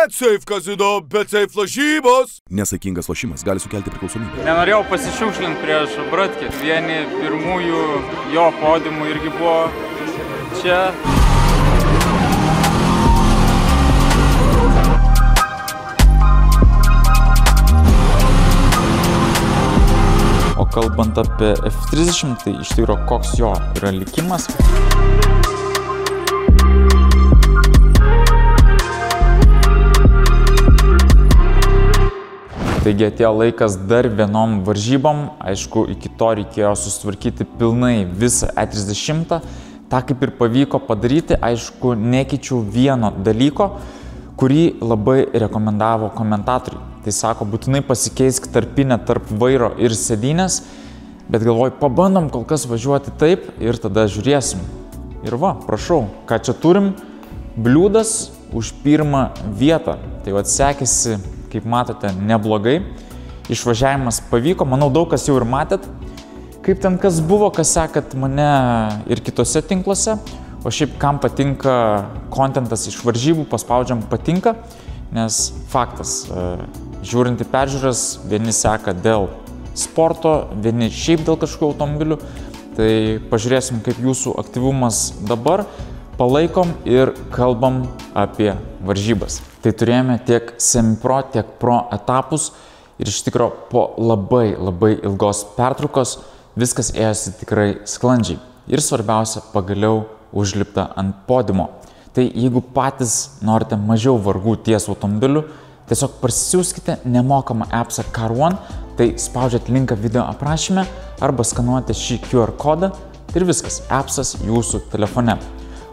BetSafe kazino, BetSafe lažybos. Nesaikingas lošimas gali sukelti priklausomybę. Nenorėjau pasišiukšlinti prieš Bratkį. Vieni pirmųjų jo podiumų irgi buvo čia. O kalbant apie F30, tai iš tikrųjų koks jo yra likimas. Taigi atėjo laikas dar vienom varžybom. Aišku, iki to reikėjo susitvarkyti pilnai visą E30. Ta kaip ir pavyko padaryti, aišku, nekeičiau vieno dalyko, kurį labai rekomendavo komentatoriai. Tai sako, būtinai pasikeisk tarpinę tarp vairo ir sėdynės, bet galvoju, pabandom kol kas važiuoti taip ir tada žiūrėsim. Ir va, prašau, ką čia turim? Bliūdas už pirmą vietą. Tai va, sekėsi, kaip matote, neblogai. Išvažiavimas pavyko, manau, daug kas jau ir matėt. Kaip ten kas buvo, kas sekat mane ir kitose tinkluose. O šiaip, kam patinka kontentas iš varžybų, paspaudžiam patinka, nes faktas, žiūrint į peržiūras, vieni seka dėl sporto, vieni šiaip dėl kažkokių automobilių. Tai pažiūrėsim, kaip jūsų aktyvumas dabar, palaikom ir kalbam apie varžybas. Tai turėjome tiek semi-pro, tiek pro etapus ir iš tikro po labai ilgos pertraukos viskas ėjosi tikrai sklandžiai. Ir svarbiausia, pagaliau užlipta ant podiumo. Tai jeigu patys norite mažiau vargų ties automobiliu, tiesiog parsisiųskite nemokamą appsą Car One, tai spaudžiat linką video aprašyme arba skanuojate šį QR kodą ir viskas, appsas jūsų telefone.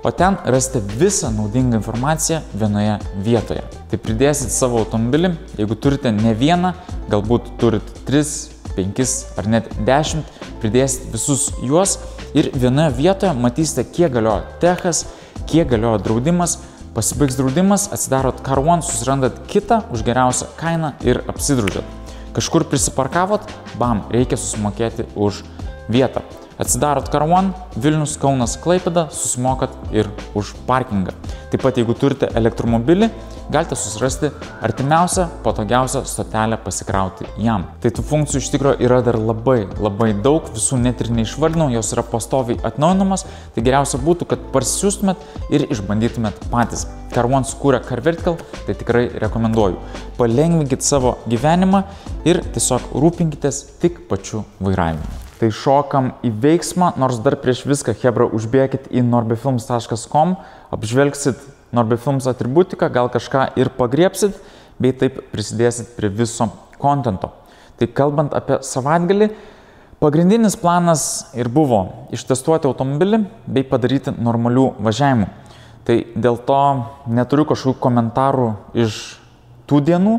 O ten rasite visą naudingą informaciją vienoje vietoje. Tai pridėsit savo automobilį, jeigu turite ne vieną, galbūt turite 3, 5 ar net 10, pridėsit visus juos ir vienoje vietoje matysite, kiek galioja techas, kiek galioja draudimas. Pasibaigs draudimas, atsidarot Car One, susirandat kitą už geriausią kainą ir apsidraudžiat. Kažkur prisiparkavot, bam, reikia susimokėti už vietą. Atsidarot Car One, Vilnius, Kaunas, Klaipėda, susimokat ir už parkingą. Taip pat, jeigu turite elektromobilį, galite susirasti artimiausią, patogiausią stotelę pasikrauti jam. Tai tų funkcijų iš tikrųjų yra dar labai daug, visų net ir neišvardinau, jos yra pastoviai atnaujinamas, tai geriausia būtų, kad parsisiųstumėt ir išbandytumėt patys. Car One sukūrė Car Vertical, tai tikrai rekomenduoju. Palengvinkit savo gyvenimą ir tiesiog rūpinkitės tik pačiu vairavimu. Tai šokam į veiksmą, nors dar prieš viską, hebra, užbėkit į norbefilms.com, apžvelgsit Norbefilms atributiką, gal kažką ir pagriepsit, bei taip prisidėsit prie viso kontento. Tai kalbant apie savaitgalį, pagrindinis planas ir buvo ištestuoti automobilį bei padaryti normalių važiavimų. Tai dėl to neturiu kažkokių komentarų iš tų dienų,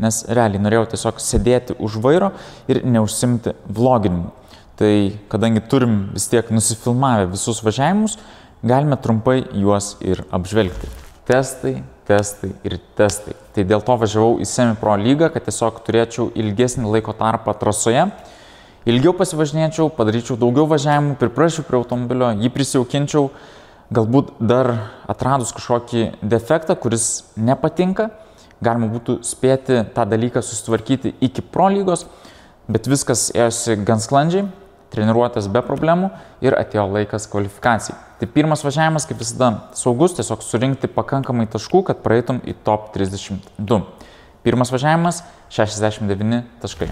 nes realiai norėjau tiesiog sėdėti už vairo ir neužsimti vloginimu. Tai kadangi turim vis tiek nusifilmavę visus važiavimus, galime trumpai juos ir apžvelgti. Testai. Tai dėl to važiavau į semi-pro lygą, kad tiesiog turėčiau ilgesnį laiko tarpą trasoje. Ilgiau pasivažinėčiau, padaryčiau daugiau važiavimų, priprašiau prie automobilio, jį prisijaukinčiau, galbūt dar atradus kažkokį defektą, kuris nepatinka. Galima būtų spėti tą dalyką susitvarkyti iki pro lygos, bet viskas ėjosi gan sklandžiai, treniruotės be problemų ir atėjo laikas kvalifikacijai. Tai pirmas važiavimas, kaip visada, saugus, tiesiog surinkti pakankamai taškų, kad praeitum į top 32. Pirmas važiavimas – 69 taškai.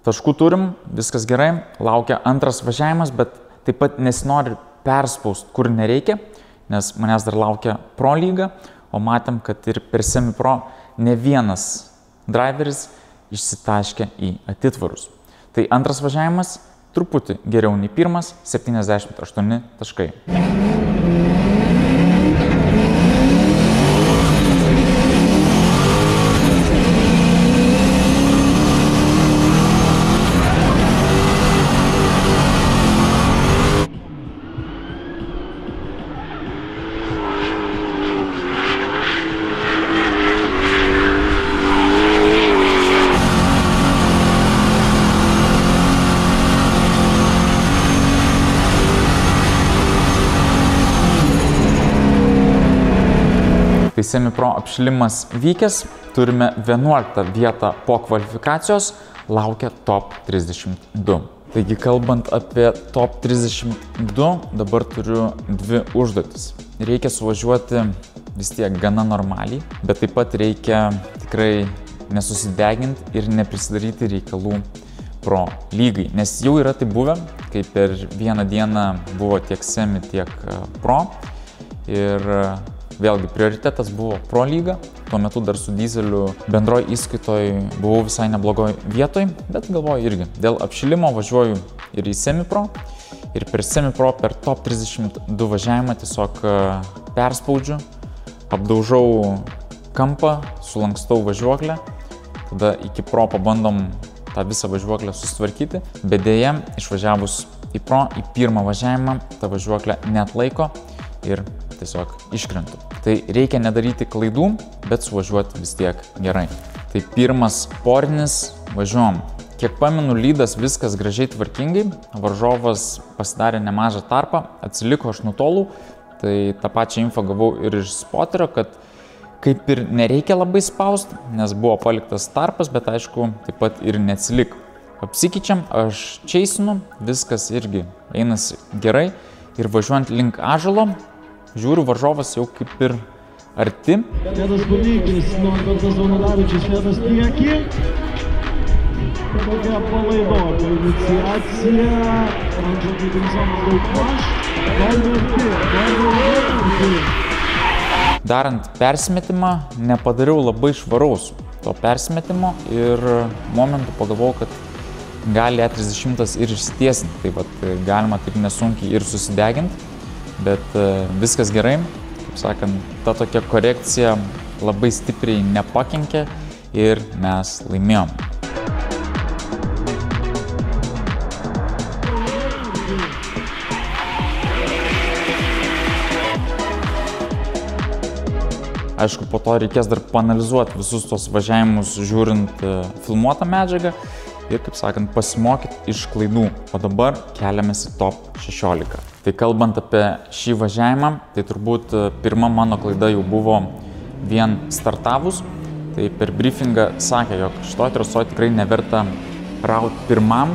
Taškų turim, viskas gerai, laukia antras važiavimas, bet taip pat nesinori perspaust, kur nereikia, nes manęs dar laukia pro lyga, o matėm, kad ir per semi-pro ne vienas driveris išsitaškė į atitvarus. Tai antras važiavimas truputį geriau nei pirmas, 78 taškai. semipro apšilimas vykęs, turime 11 vietą po kvalifikacijos, laukia top 32. Taigi, kalbant apie top 32, dabar turiu 2 užduotis. Reikia suvažiuoti vis tiek gana normaliai, bet taip pat reikia tikrai nesusideginti ir neprisidaryti reikalų pro lygai. Nes jau yra tai buvę, kai per vieną dieną buvo tiek semi, tiek pro. Ir vėlgi prioritetas buvo pro lyga. Tuo metu dar su dizeliu bendroj įskaitoj buvau visai neblogoj vietoj, bet galvoju irgi, dėl apšilimo važiuoju ir į semipro. Ir per semipro, per top 32 važiavimą tiesiog perspaudžiu, apdaužau kampą, sulankstau važiuoklę, tada iki pro pabandom tą visą važiuoklę susitvarkyti, bet dėja, išvažiavus į pro, į pirmą važiavimą, ta važiuoklė neatlaiko ir tiesiog iškrentu. Tai reikia nedaryti klaidų, bet suvažiuoti vis tiek gerai. Tai pirmas porinis, važiuojam. Kiek pamenu, lydas viskas gražiai tvarkingai, varžovas pasidarė nemažą tarpą, atsiliko, aš nutolau, tai tą pačią info gavau ir iš spoterio, kad kaip ir nereikia labai spausti, nes buvo paliktas tarpas, bet aišku, taip pat ir neatsiliko. Apsikeičiam, aš čeisinu, viskas irgi einasi gerai ir važiuojant link ąžuolo, žiūriu, varžovas jau kaip ir arti. Nedas Burneikis, Norbertas Zaunodavičius vedas priekį. Tokia palaidota iniciacija. Andžio Gitinsonas daugmaž. Darant persimetimą, nepadariau labai švaraus to persimetimo ir momentu pagalvojau, kad gali E30 ir išsitiesinti. Tai vat, galima taip nesunkiai ir susideginti. Bet viskas gerai, kaip sakant, ta tokia korekcija labai stipriai nepakenkė ir mes laimėjom. Aišku, po to reikės dar paanalizuoti visus tos važiavimus, žiūrint filmuotą medžiagą ir, kaip sakant, pasimokyti iš klaidų. O dabar keliamės į top 16. Tai kalbant apie šį važiavimą, tai turbūt pirma mano klaida jau buvo vien startavus. Tai per briefingą sakė, jog šitoj trasoj tikrai neverta rauti pirmam,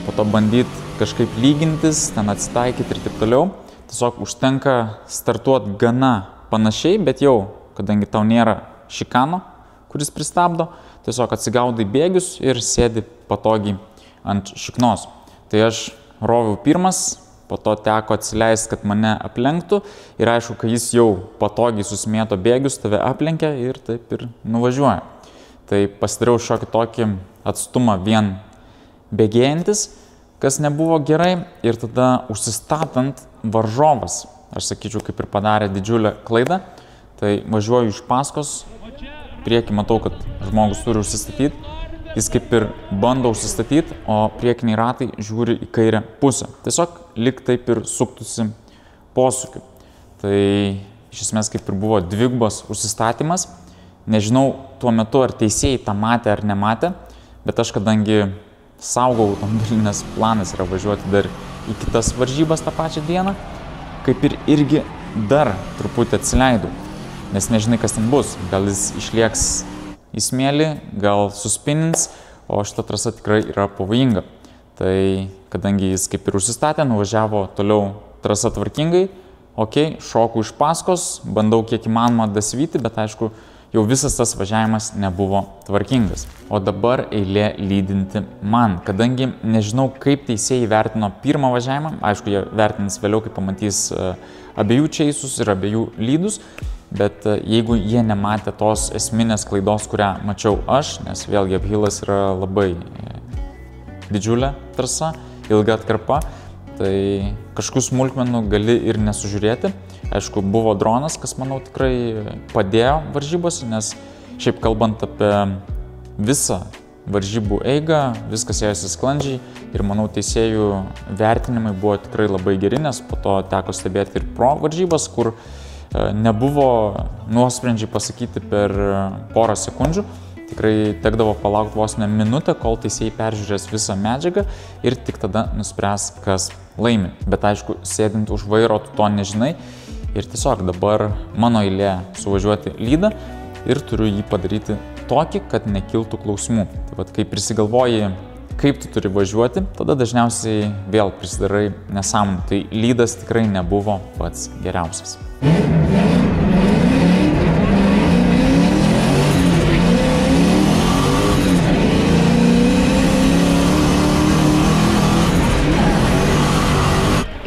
po to bandyti kažkaip lygintis, ten atsitaikyti ir taip toliau. Tiesiog užtenka startuoti gana panašiai, bet jau, kadangi tau nėra šikano, kuris pristabdo, tiesiog atsigaudai bėgius ir sėdi patogiai ant šiknos. Tai aš roviau pirmas, po to teko atsileisti, kad mane aplenktų ir aišku, kai jis jau patogiai susimėto bėgius, tave aplenkia ir taip ir nuvažiuoja. Tai pasidariau šiokį tokį atstumą vien bėgėjantis, kas nebuvo gerai ir tada užsistatant varžovas, aš sakyčiau, kaip ir padarė didžiulę klaidą, tai važiuoju iš paskos, priekį matau, kad žmogus turi užsistatyti, jis kaip ir bando užsistatyti, o priekiniai ratai žiūri į kairę pusę. Tiesiog lyg taip ir suktųsi posūkiu. Tai iš esmės kaip ir buvo dvigubas užsistatymas. Nežinau tuo metu, ar teisėjai tą matė ar nematė, bet aš kadangi saugau automobilį, nes planas yra važiuoti dar į kitas varžybas tą pačią dieną, kaip ir irgi dar truputį atsileidau, nes nežinai, kas ten bus. Gal jis išlieks į smėlį, gal suspinins, o šita trasa tikrai yra pavojinga. Tai kadangi jis kaip ir užsistatė, nuvažiavo toliau trasa tvarkingai, šoku iš paskos, bandau kiek įmanoma dasvyti, bet aišku, jau visas tas važiavimas nebuvo tvarkingas. O dabar eilė lydinti man, kadangi nežinau, kaip teisėjai vertino pirmą važiavimą, aišku, jie vertins vėliau, kai pamatys abiejų čeisus ir abiejų lydus, bet jeigu jie nematė tos esminės klaidos, kurią mačiau aš, nes vėlgi aphilas yra labai didžiulė trasa, ilga atkarpa, tai kažkokių smulkmenų gali ir nesužiūrėti. Aišku, buvo dronas, kas, manau, tikrai padėjo varžybose, nes šiaip kalbant apie visą varžybų eigą, viskas ėjosi sklandžiai ir, manau, teisėjų vertinimai buvo tikrai labai geri, nes po to teko stebėti ir pro varžybas, kur nebuvo nuosprendžiai pasakyti per porą sekundžių. Tikrai tekdavo palaukti vos ne minutę, kol teisėjai peržiūrės visą medžiagą ir tik tada nuspręs, kas laimi. Bet aišku, sėdint už vairo, tu to nežinai Ir tiesiog dabar mano eilė suvažiuoti lydą ir turiu jį padaryti tokį, kad nekiltų klausimų. Tai vat, kai prisigalvoji, kaip tu turi važiuoti, tada dažniausiai vėl prisidarai nesąmonę. Tai lydas tikrai nebuvo pats geriausias.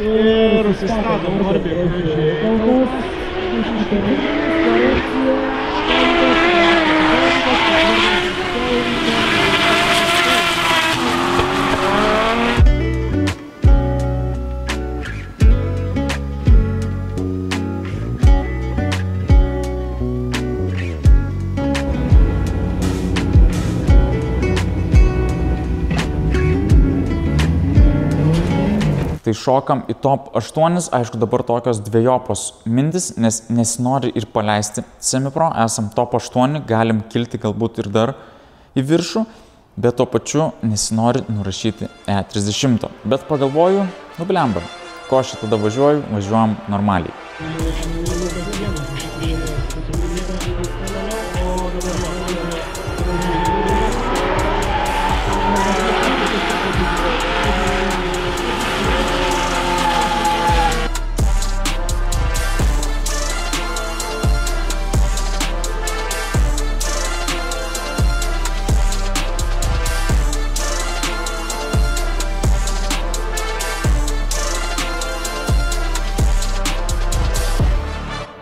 Ir susistato Norbė. Tai šokam į top 8, aišku dabar tokios dviejopos mintis, nes nesinori ir paleisti semipro, esam top 8, galim kilti galbūt ir dar į viršų, bet tuo pačiu nesinori nurašyti E30. Bet pagalvoju, blemba, ko aš tada važiuojam normaliai.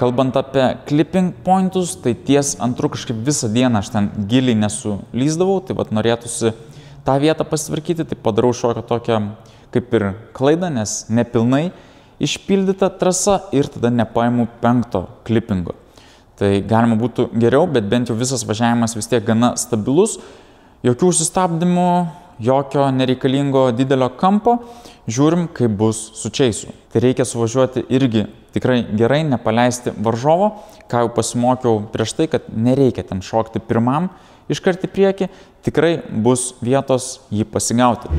Kalbant apie clipping pointus, tai ties antrų kažkaip visą dieną aš ten giliai nesulyzdavau, tai vat norėtųsi tą vietą pasitvarkyti, tai padarau šokio tokią kaip ir klaidą, nes nepilnai išpildyta trasa ir tada nepaimu 5 clippingo. Tai galima būtų geriau, bet bent jau visas važiavimas vis tiek gana stabilus, jokių sustabdymų, jokio nereikalingo didelio kampo, žiūrim, kaip bus su čeisu. Tai reikia suvažiuoti irgi tikrai gerai, nepaleisti varžovo, ką jau pasimokiau prieš tai, kad nereikia ten šokti pirmam iškart į priekį, tikrai bus vietos jį pasigauti.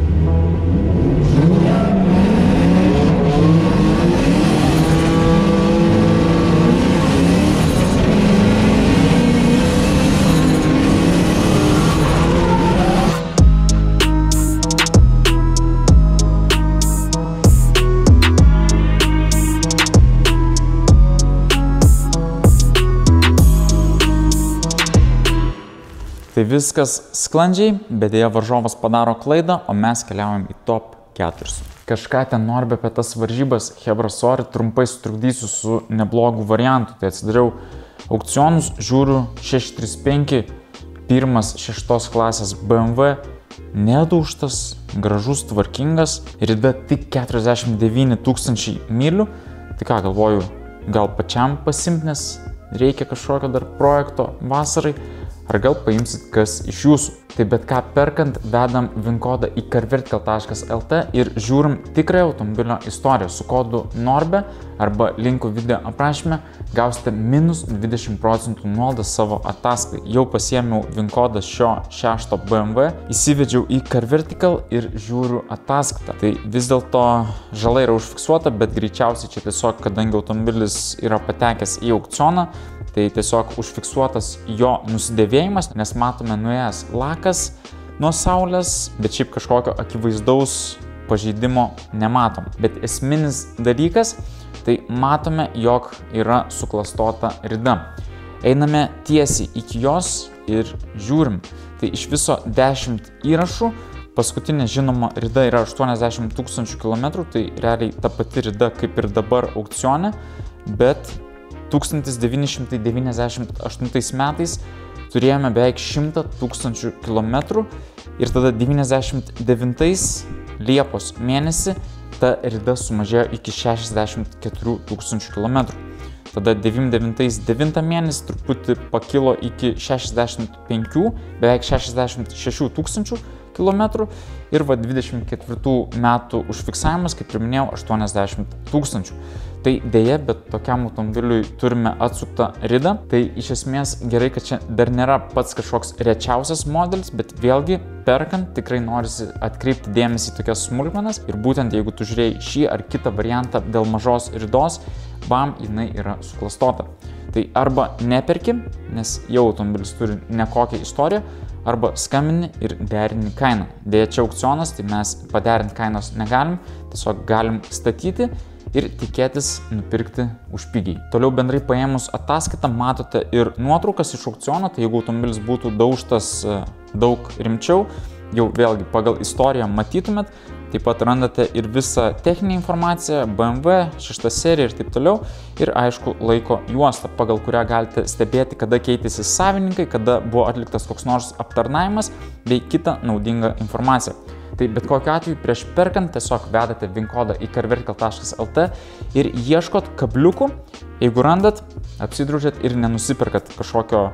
Tai viskas sklandžiai, bet dėja varžovas padaro klaidą, o mes keliaujam į top 4. Kažką ten Norbė apie tas varžybas, hebra sorry, trumpai sutrukdysiu su neblogu variantu. Tai atsidariau aukcionus, žiūriu 635, pirmas 6 klasės BMW, nedaužtas, gražus, tvarkingas, rida tik 49 000 mylių. Tai ką, galvoju, gal pačiam pasimti, nes reikia kažkokio dar projekto vasarai. Ar gal paimsit kas iš jūsų. Tai bet ką perkant, vedam VIN kodą į carvertical.lt ir žiūrim tikrąją automobilio istoriją. Su kodu NORBE arba linku video aprašyme gausite -20% nuolaidą savo ataskaitai. Jau pasiėmiau VIN kodą šio 6 BMW, įsivedžiau į Carvertical ir žiūriu ataskaitą. Tai vis dėlto žala yra užfiksuota, bet greičiausiai čia tiesiog, kadangi automobilis yra patekęs į aukcioną, tai tiesiog užfiksuotas jo nusidėvėjimas, nes matome nuėjęs lakas nuo saulės, bet šiaip kažkokio akivaizdaus pažeidimo nematom. Bet esminis dalykas, tai matome, jog yra suklastota rida. Einame tiesiai iki jos ir žiūrim. Tai iš viso 10 įrašų, paskutinė žinoma rida yra 80 000 km, tai realiai ta pati rida kaip ir dabar aukcione, bet 1998 metais turėjome beveik 100 000 km ir tada 99 Liepos mėnesį ta rida sumažėjo iki 64 000 km. Tada 99 mėnesį truputį pakilo iki 65, beveik 66 000 km ir 24 metų užfiksavimas, kaip ir minėjau, 80 000. Tai dėja, bet tokiam automobiliui turime atsuktą ridą. Tai iš esmės gerai, kad čia dar nėra pats kažkoks rečiausias modelis, bet vėlgi perkant tikrai norisi atkreipti dėmesį į tokias smulkmenas. Ir būtent jeigu tu žiūrėjai šį ar kitą variantą dėl mažos ridos, bam, jinai yra suklastota. Tai arba neperki, nes jau automobilis turi nekokią istoriją, arba skambini ir derini kainą. Dėja, čia aukcionas, tai mes paderinti kainos negalim, tiesiog galim statyti ir tikėtis nupirkti už pigiai. Toliau bendrai paėmus ataskaitą matote ir nuotraukas iš aukciono, tai jeigu automobilis būtų daužtas daug rimčiau, jau vėlgi pagal istoriją matytumėt, taip pat randate ir visą techninę informaciją, BMW, 6 serija ir taip toliau, ir aišku laiko juostą, pagal kurią galite stebėti, kada keitėsi savininkai, kada buvo atliktas koks nors aptarnavimas bei kitą naudingą informaciją. Tai bet kokiu atveju prieš perkant tiesiog vedate VIN kodą į carvertical.lt ir ieškot kabliukų. Jeigu randat, apsidružėt ir nenusiperkat kažkokio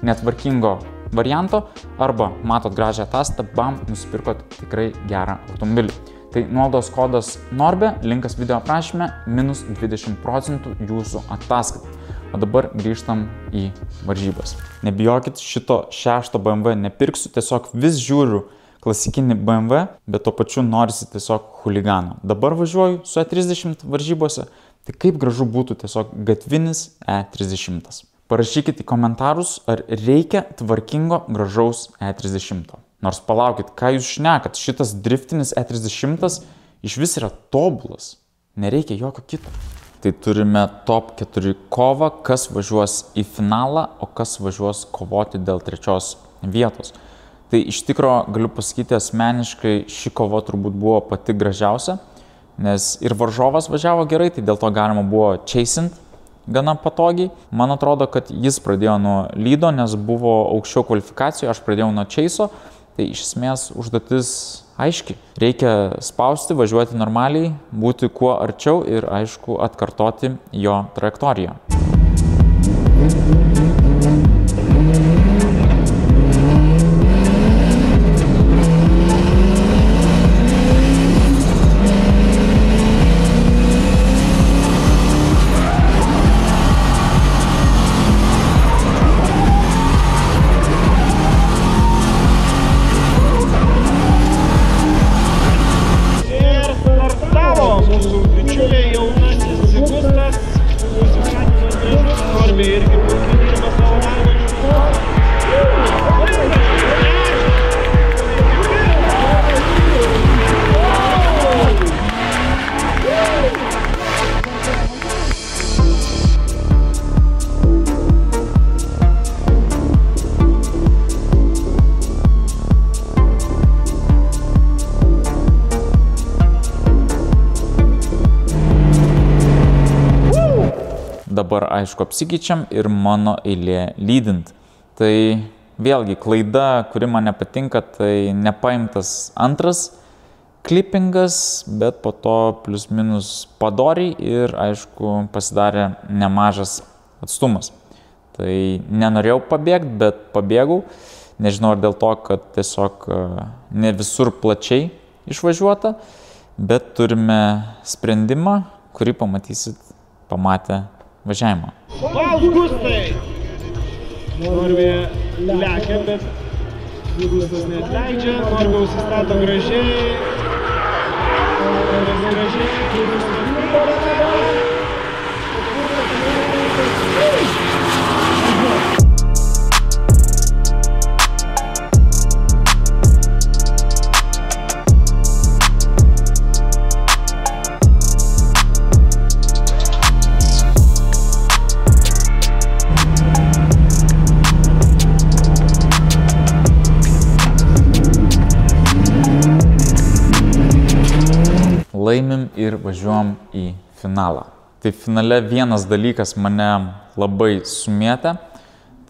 netvarkingo varianto arba matot gražią ataskaitą, bam, nusipirkot tikrai gerą automobilį. Tai nuolaidos kodas NORBE, linkas video aprašyme, minus 20% jūsų ataskaitą. O dabar grįžtam į varžybas. Nebijokit, šito 6 BMW nepirksiu, tiesiog vis žiūriu klasikinį BMW, bet tuo pačiu norisi tiesiog chuligano. Dabar važiuoju su E30 varžybose, tai kaip gražu būtų tiesiog gatvinis E30. Parašykit į komentarus, ar reikia tvarkingo gražaus E30. Nors palaukit, ką jūs šnekat, šitas driftinis E30 iš vis yra tobulas, nereikia jokio kito. Tai turime top 4 kovą, kas važiuos į finalą, o kas važiuos kovoti dėl 3 vietos. Tai iš tikro galiu pasakyti asmeniškai, ši kova turbūt buvo pati gražiausia, nes ir varžovas važiavo gerai, tai dėl to galima buvo chasint gana patogiai. Man atrodo, kad jis pradėjo nuo lydo, nes buvo aukščiau kvalifikacijoje, aš pradėjau nuo chase'o, tai iš esmės užduotis aiški. Reikia spausti, važiuoti normaliai, būti kuo arčiau ir aišku atkartoti jo trajektoriją. Dabar, aišku, apsikeičiam ir mano eilė lydint. Tai vėlgi klaida, kuri man nepatinka, tai nepaimtas antras klipingas, bet po to plius minus padoriai ir, aišku, pasidarė nemažas atstumas. Tai nenorėjau pabėgti, bet pabėgau. Nežinau, ar dėl to, kad tiesiog ne visur plačiai išvažiuota, bet turime sprendimą, kurį pamatysit pamatę važiavimą. Augustai! Norbė lekia, bet Augustas neatleidžia, Norbė užsistato gražiai. Laimim ir važiuojam į finalą. Tai finale vienas dalykas mane labai sumėtė,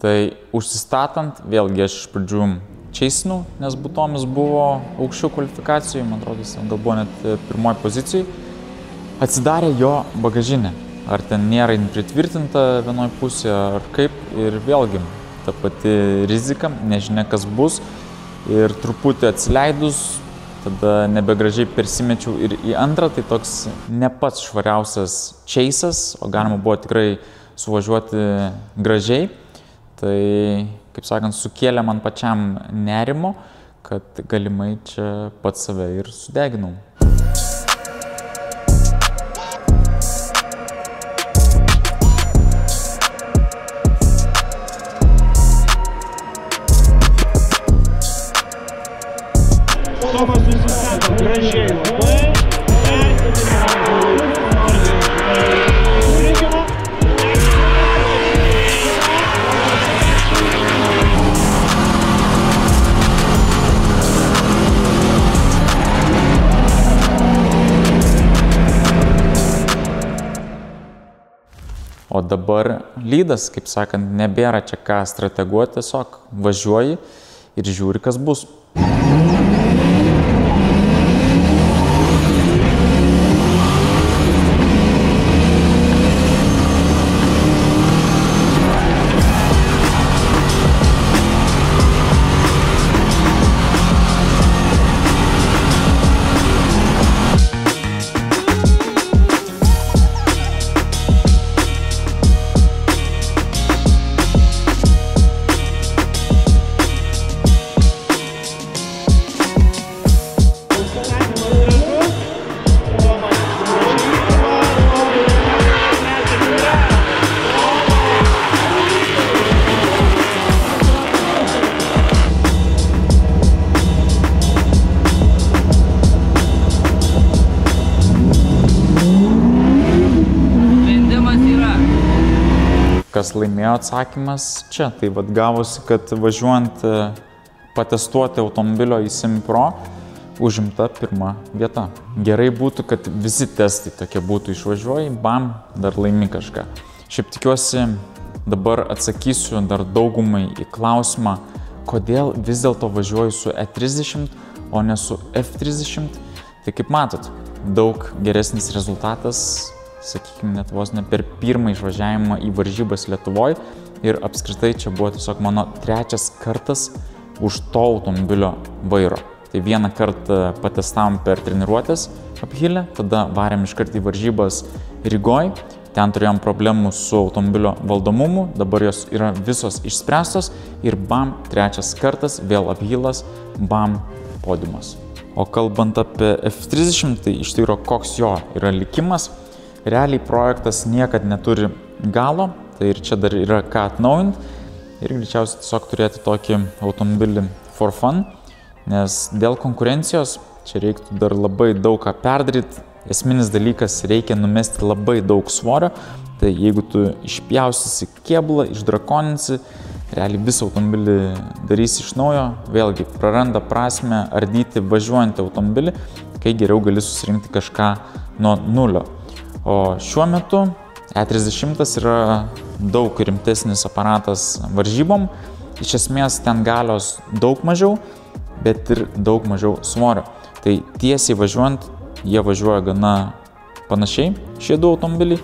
tai užsistatant, vėlgi aš iš pradžių chase'inau, nes Butomis buvo aukščiau kvalifikacijų, man atrodo, jis gal buvo net pirmoji pozicijai, atsidarė jo bagažinė. Ar ten nėra pritvirtinta vienoj pusėje, ar kaip, ir vėlgi ta pati rizika, nežinia kas bus, ir truputį atsileidus, tada nebegražiai persimečiau ir į antrą, tai toks ne pats švariausias chase'as, o galima buvo tikrai suvažiuoti gražiai. Tai, kaip sakant, sukėlė man pačiam nerimo, kad galimai čia pats save ir sudeginau. Tomas nusistato gražiai labai. O dabar lydas, kaip sakant, nebėra čia ką strateguoti, tiesiog važiuoji ir žiūri, kas bus. Kas laimėjo atsakymas čia. Tai vat gavosi, kad važiuojant patestuoti automobilio į Semi-Pro užimta pirma vieta. Gerai būtų, kad visi testai tokie būtų, išvažiuoji, bam, dar laimi kažką. Šiaip tikiuosi, dabar atsakysiu dar daugumai į klausimą, kodėl vis dėlto važiuoju su E30, o ne su F30. Tai kaip matot, daug geresnis rezultatas, sakykime, net vos ne per pirmą išvažiavimą į varžybas Lietuvoje, ir apskritai čia buvo tiesiog mano trečias kartas už to automobilio vairo. Tai vieną kartą patestavom per treniruotės Aphille, tada varėm iškart į varžybas Rygoj, ten turėjom problemų su automobilio valdomumu, dabar jos yra visos išspręstos ir bam, trečias kartas, vėl Aphillas, bam, podiumas. O kalbant apie F30, tai iš tikrųjų koks jo yra likimas. Realiai projektas niekad neturi galo, tai ir čia dar yra ką atnaujinti ir greičiausiai tiesiog turėti tokį automobilį for fun, nes dėl konkurencijos čia reiktų dar labai daug ką perdaryti. Esminis dalykas, reikia numesti labai daug svorio, tai jeigu tu išpjausysi kėbulą, išdrakoninsi, realiai visą automobilį darysi iš naujo, vėlgi praranda prasmę ardyti važiuojantį automobilį, kai geriau gali susirinkti kažką nuo nulio. O šiuo metu E30 yra daug rimtesnis aparatas varžybom. Iš esmės ten galios daug mažiau, bet ir daug mažiau svorio. Tai tiesiai važiuojant, jie važiuoja gana panašiai, šie du automobiliai,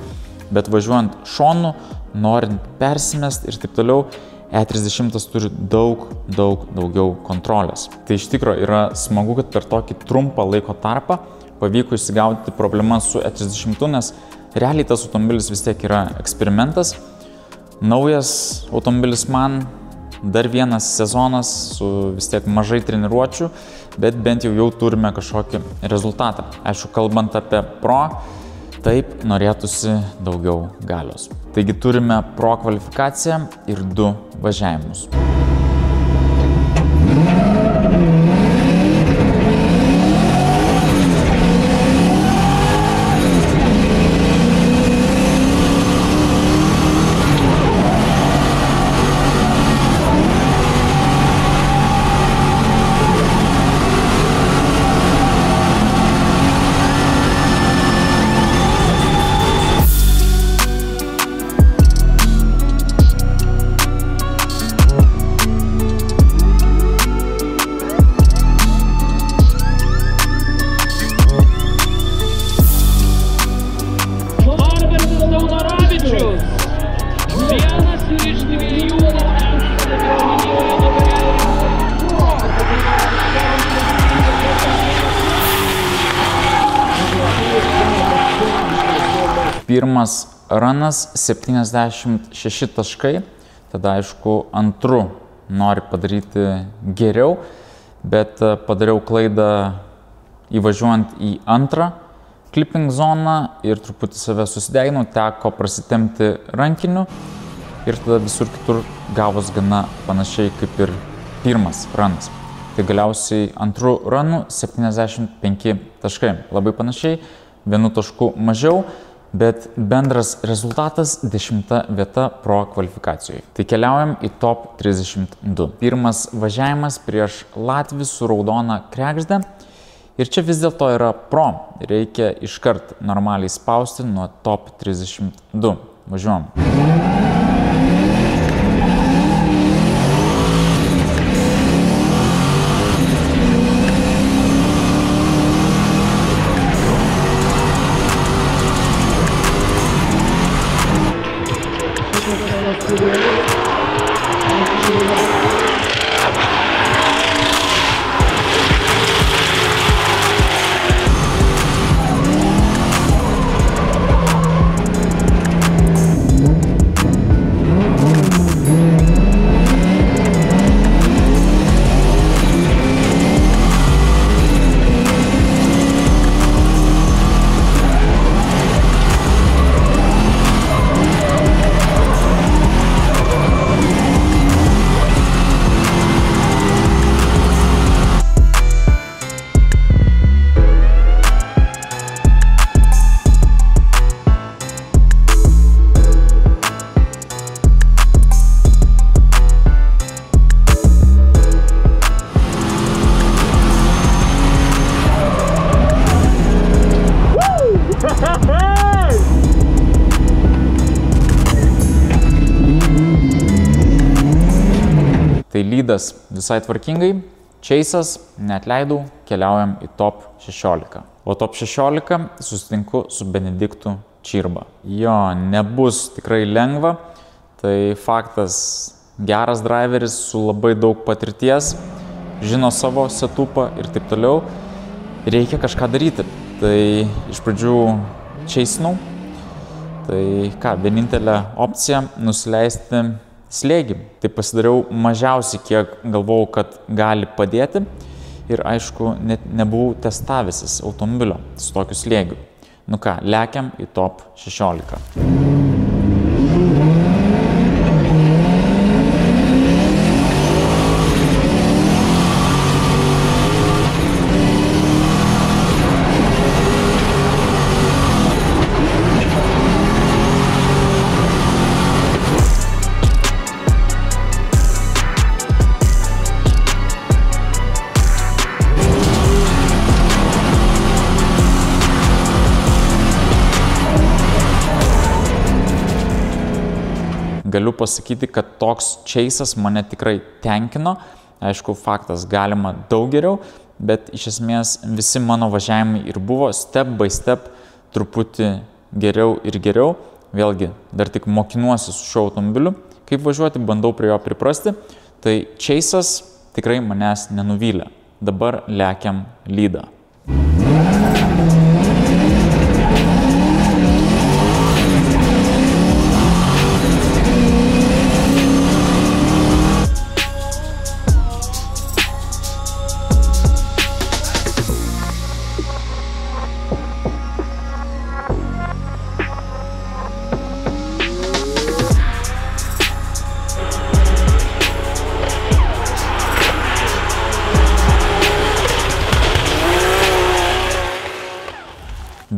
bet važiuojant šonu, norint persimest ir taip toliau, E30 turi daugiau kontrolės. Tai iš tikro yra smagu, kad per tokį trumpą laiko tarpą pavyko išsigaudyti problemas su E30, nes realiai tas automobilis vis tiek yra eksperimentas. Naujas automobilis man, dar vienas sezonas su vis tiek mažai treniruočių, bet bent jau turime kažkokį rezultatą. Aišku, kalbant apie Pro, taip norėtųsi daugiau galios. Taigi turime Pro kvalifikaciją ir 2 važiavimus. Pirmas runas 76 taškai, tada aišku antru nori padaryti geriau, bet padariau klaidą įvažiuojant į antrą clipping zoną ir truputį save susideginau, teko prasitemti rankiniu ir tada visur kitur gavos gana panašiai kaip ir pirmas runas. Tai galiausiai antrų runų 75 taškai, labai panašiai, 1 tašku mažiau, bet bendras rezultatas 10 vieta pro kvalifikacijoje. Tai keliaujam į top 32. Pirmas važiavimas prieš Latvį su raudona kregžde. Ir čia vis dėlto yra pro. Reikia iškart normaliai spausti nuo top 32. Važiuojam. Tai lydas visai tvarkingai, Chase'as neatleidau, keliaujam į top 16. O top 16 susitinku su Benediktu Čirba. Jo, nebus tikrai lengva, tai faktas, geras driveris su labai daug patirties, žino savo setupą ir taip toliau. Reikia kažką daryti. Tai iš pradžių chase'inau. Tai ką, vienintelė opcija nusileisti slėgį. Tai pasidariau mažiausiai, kiek galvojau, kad gali padėti. Ir aišku, net nebuvau testavęsis automobilio su tokiu slėgiu. Nu ką, lekiam į top 16. Galiu pasakyti, kad toks chase'as mane tikrai tenkino. Aišku, faktas, galima daug geriau, bet iš esmės visi mano važiavimai ir buvo step by step truputį geriau ir geriau. Vėlgi, dar tik mokinuosi su šiuo automobiliu, kaip važiuoti, bandau prie jo priprasti. Tai chase'as tikrai manęs nenuvylė. Dabar lekiam lydą.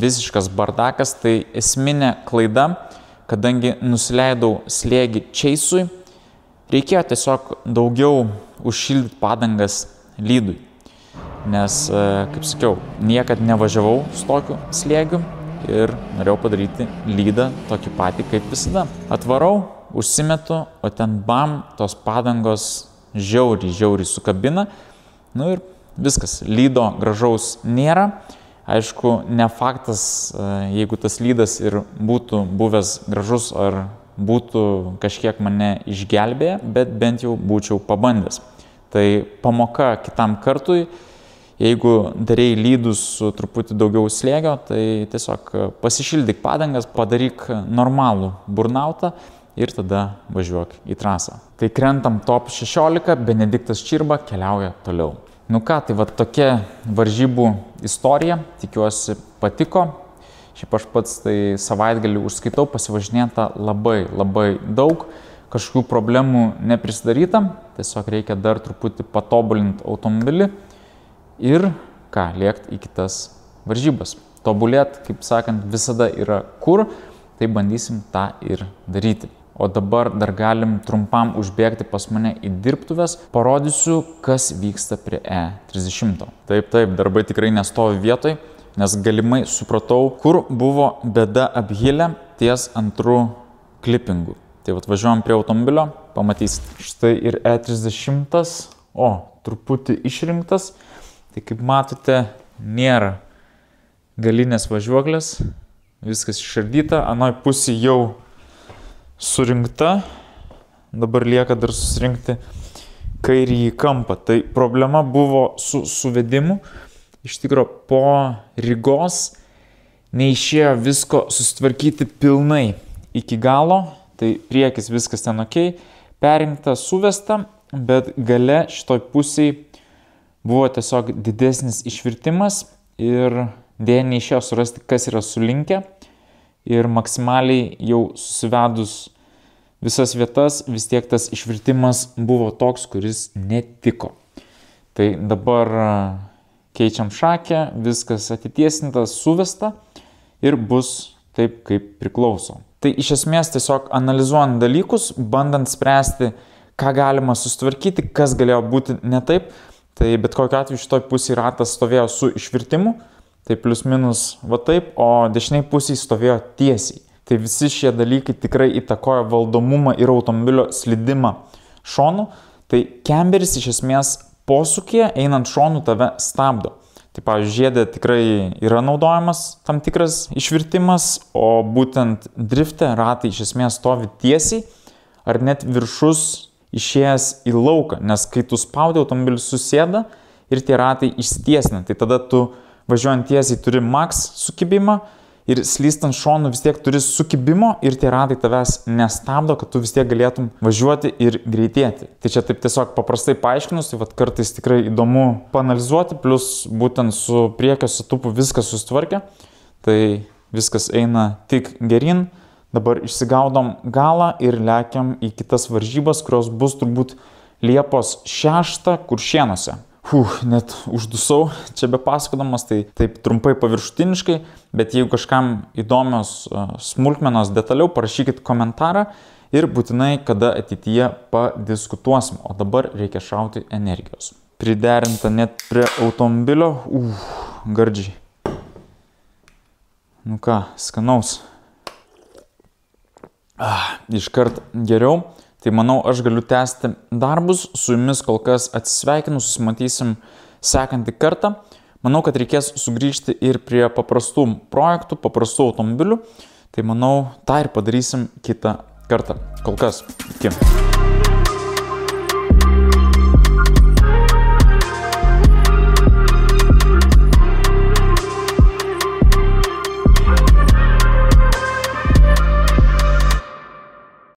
Visiškas bardakas, tai esminė klaida, kadangi nusileidau slėgį chase'ui, reikėjo tiesiog daugiau užšildyti padangas lydui. Nes, kaip sakiau, niekad nevažiavau su tokiu slėgiu ir norėjau padaryti lydą tokį patį kaip visada. Atvarau, užsimetu, o ten bam, tos padangos žiauriai sukabina. Nu ir viskas, lydo gražaus nėra. Aišku, ne faktas, jeigu tas lydas ir būtų buvęs gražus ar būtų kažkiek mane išgelbėję, bet bent jau būčiau pabandęs. Tai pamoka kitam kartui, Jeigu darėjai lydus su truputį daugiau slėgio, tai tiesiog pasišildyk padangas, padaryk normalų burnautą ir tada važiuok į trasą. Tai krentam top 16, Benediktas Čirba keliauja toliau. Nu ką, tai va tokia varžybų istorija, tikiuosi patiko. Šiaip aš pats tai savaitgalį užskaitau, pasivažinėta labai daug, kažkokių problemų neprisidaryta, tiesiog reikia dar truputį patobulinti automobilį ir ką, lėkti į kitas varžybas. Tobulėt, kaip sakant, visada yra kur, tai bandysim tą ir daryti. O dabar dar galim trumpam užbėgti pas mane į dirbtuves, parodysiu, kas vyksta prie E30. Taip, darbai tikrai nestovi vietoj, nes galimai supratau, kur buvo bėda Aphille ties antru klipingu. Tai važiuojam prie automobilio, pamatysit. Štai ir E30, truputį išrinktas. Tai kaip matote, nėra galinės važiuoklės, viskas išardyta, anoj pusė jau surinkta, dabar lieka dar susirinkti kairįjį kampą. Tai problema buvo su suvedimu, iš tikrųjų po Rygos neišėjo visko susitvarkyti pilnai iki galo, tai priekis viskas ten ok, perinkta, suvesta, bet gale šitoj pusėj buvo tiesiog didesnis išvirtimas ir dėja neišėjo surasti, kas yra sulinkę. Ir maksimaliai jau susivedus visas vietas, vis tiek tas išvirtimas buvo toks, kuris netiko. Tai dabar keičiam šakę, viskas atitiesinta, suvesta ir bus taip, kaip priklauso. Tai iš esmės tiesiog analizuojant dalykus, bandant spręsti, ką galima susitvarkyti, kas galėjo būti ne taip, tai bet kokiu atveju šitoj pusėje ratas stovėjo su išvirtimu, tai plius minus va taip, o dešiniai pusėje stovėjo tiesiai. Tai visi šie dalykai tikrai įtakoja valdomumą ir automobilio slydimą šonu. Tai kemberis iš esmės posūkyje einant šonu tave stabdo. Tai pavyzdžiui, žiedė tikrai yra naudojamas tam tikras išvirtimas, o būtent drifte ratai iš esmės stovi tiesiai ar net viršus išėjęs į lauką, nes kai tu spaudi, automobilis susėda ir tie ratai išsitiesina. Tai tada tu važiuojant tiesiai turi max sukibimą ir slystant šonu vis tiek turi sukibimo ir tie ratai tavęs nestabdo, kad tu vis tiek galėtum važiuoti ir greitėti. Tai čia taip tiesiog paprastai paaiškinus, tai kartais tikrai įdomu paanalizuoti, plus būtent su priekio setupu viskas susitvarkė, tai viskas eina tik gerin. Dabar išsigaudom galą ir lekiam į kitas varžybas, kurios bus turbūt Liepos 6 Kuršėnuose. Net uždusau čia be pasakodamas, tai taip trumpai paviršutiniškai, bet jeigu kažkam įdomios smulkmenos detaliau, parašykit komentarą ir būtinai kada ateityje padiskutuosim. O dabar reikia šauti energijos. Priderinta net prie automobilio, gardžiai. Nu ką, skanaus. Iškart geriau. Tai manau, aš galiu tęsti darbus, su jumis kol kas atsisveikinu, susimatysim sekantį kartą. Manau, kad reikės sugrįžti ir prie paprastų projektų, paprastų automobilių. Tai manau, tą ir padarysim kitą kartą. Kol kas, iki.